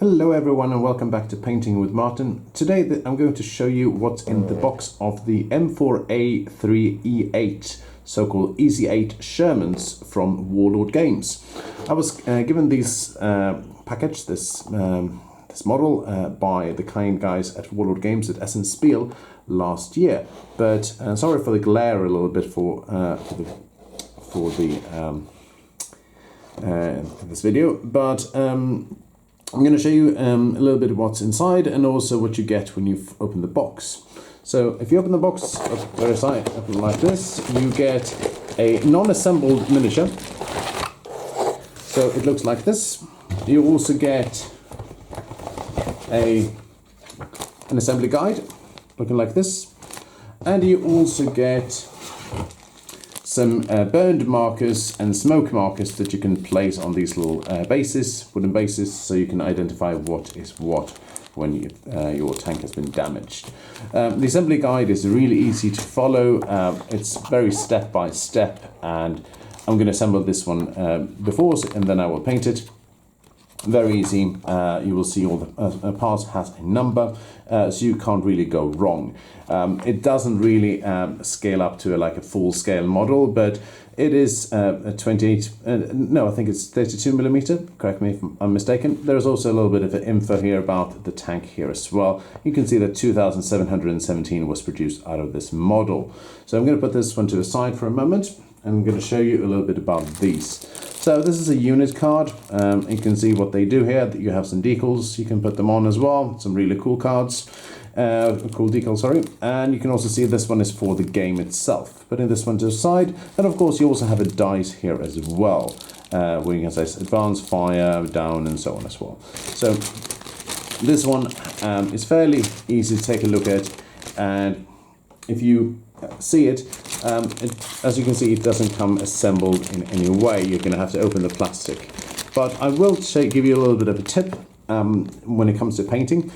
Hello everyone and welcome back to Painting with Martin. Today I'm going to show you what's in the box of the M4A3E8, so-called Easy 8 Shermans from Warlord Games. I was given this package, this model, by the kind guys at Warlord Games at Action Sherman last year. But sorry for the glare a little bit for this video, but I'm going to show you a little bit of what's inside and also what you get when you open the box. So if you open the box open like this, you get a non-assembled miniature. So it looks like this. You also get an assembly guide looking like this, and you also get some burned markers and smoke markers that you can place on these little wooden bases, so you can identify what is what when your tank has been damaged. The assembly guide is really easy to follow. It's very step by step, and I'm going to assemble this one before, and then I will paint it. Very easy. You will see all the parts has a number, so you can't really go wrong. It doesn't really scale up to like a full-scale model, but it is a 28. No, I think it's 32 millimeter. Correct me if I'm mistaken. There's also a little bit of info here about the tank here as well. You can see that 2,717 was produced out of this model. So I'm going to put this one to the side for a moment, and I'm going to show you a little bit about these. So this is a unit card. You can see what they do here. You have some decals. You can put them on as well. Some really cool cards. Cool decals, sorry. And you can also see this one is for the game itself. Putting this one to the side. And of course you also have a dice here as well, where you can say advanced, fire, down, and so on as well. So this one is fairly easy to take a look at. And if you see it, as you can see, it doesn't come assembled in any way. You're going to have to open the plastic. But I will give you a little bit of a tip when it comes to painting.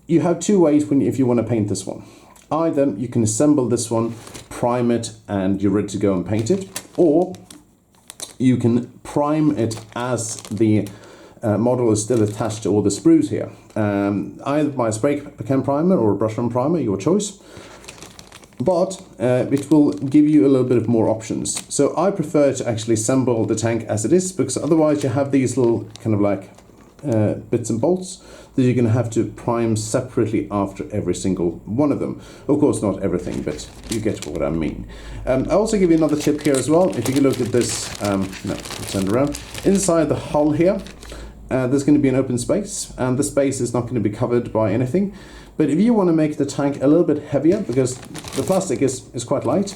You have two ways if you want to paint this one. Either you can assemble this one, prime it, and you're ready to go and paint it, or you can prime it as the model is still attached to all the sprues here. Either by a spray can primer or a brush on primer, your choice. But it will give you a little bit of more options. So I prefer to actually assemble the tank as it is, because otherwise you have these little kind of like bits and bolts that you're going to have to prime separately after every single one of them. Of course not everything, but you get what I mean. I'll also give you another tip here as well. If you can look at this, turn it around. Inside the hull here, there's going to be an open space, and the space is not going to be covered by anything. But if you want to make the tank a little bit heavier, because the plastic is quite light,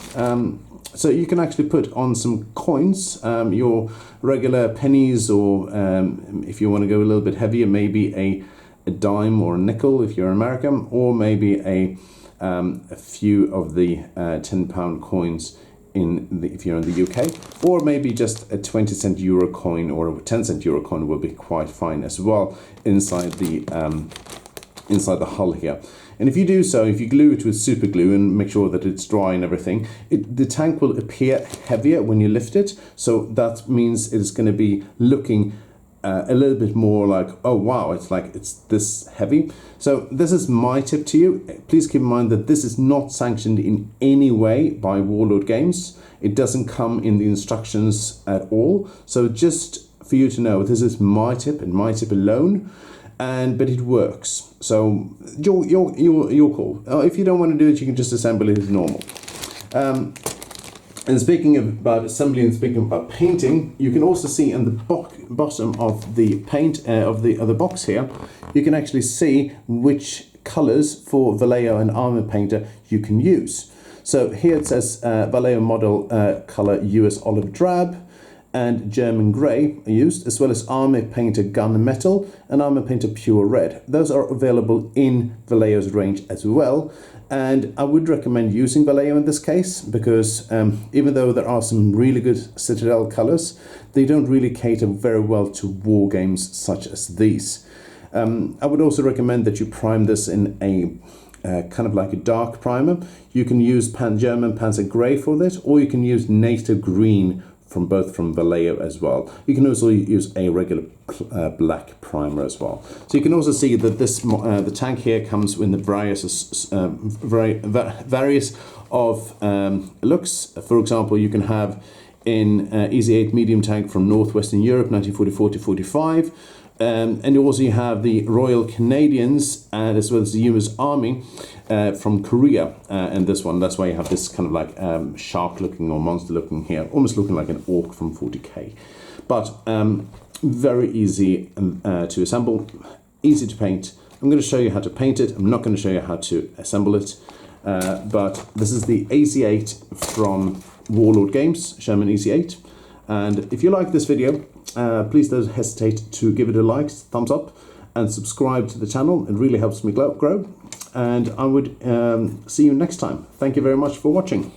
so you can actually put on some coins, your regular pennies, or if you want to go a little bit heavier, maybe a dime or a nickel if you're American, or maybe a few of the £10 coins if you're in the UK, or maybe just a 20-cent euro coin or a 10-cent euro coin will be quite fine as well inside the hull here. And if you do so, if you glue it with super glue and make sure that it's dry and everything, the tank will appear heavier when you lift it. So that means it's going to be looking a little bit more like, oh wow, it's this heavy. So this is my tip to you. Please keep in mind that this is not sanctioned in any way by Warlord Games. It doesn't come in the instructions at all. So just for you to know, this is my tip and my tip alone. But it works. So your call. If you don't want to do it, you can just assemble it as normal. And speaking about assembly and speaking about painting, you can also see in the bottom of the paint of the box here, you can actually see which colors for Vallejo and Armor Painter you can use. So here it says Vallejo model color US Olive Drab and German Grey are used, as well as Armor Painter Gunmetal and Armor Painter Pure Red. Those are available in Vallejo's range as well. And I would recommend using Vallejo in this case, because even though there are some really good Citadel colors, they don't really cater very well to war games such as these. I would also recommend that you prime this in a kind of like a dark primer. You can use German Panzer Grey for this, or you can use NATO Green from Vallejo as well. You can also use a regular black primer as well. So you can also see that this the tank here comes in the various of looks. For example, you can have in Easy 8 medium tank from Northwestern Europe, 1944 to 45. And you also have the Royal Canadians as well as the US Army from Korea and this one. That's why you have this kind of like shark looking or monster looking here, almost looking like an orc from 40k. But very easy to assemble, easy to paint. I'm going to show you how to paint it. I'm not going to show you how to assemble it. But this is the AC8 from Warlord Games, Sherman AC8. And if you like this video, please don't hesitate to give it a like, thumbs up, and subscribe to the channel. It really helps me grow. And I would see you next time. Thank you very much for watching.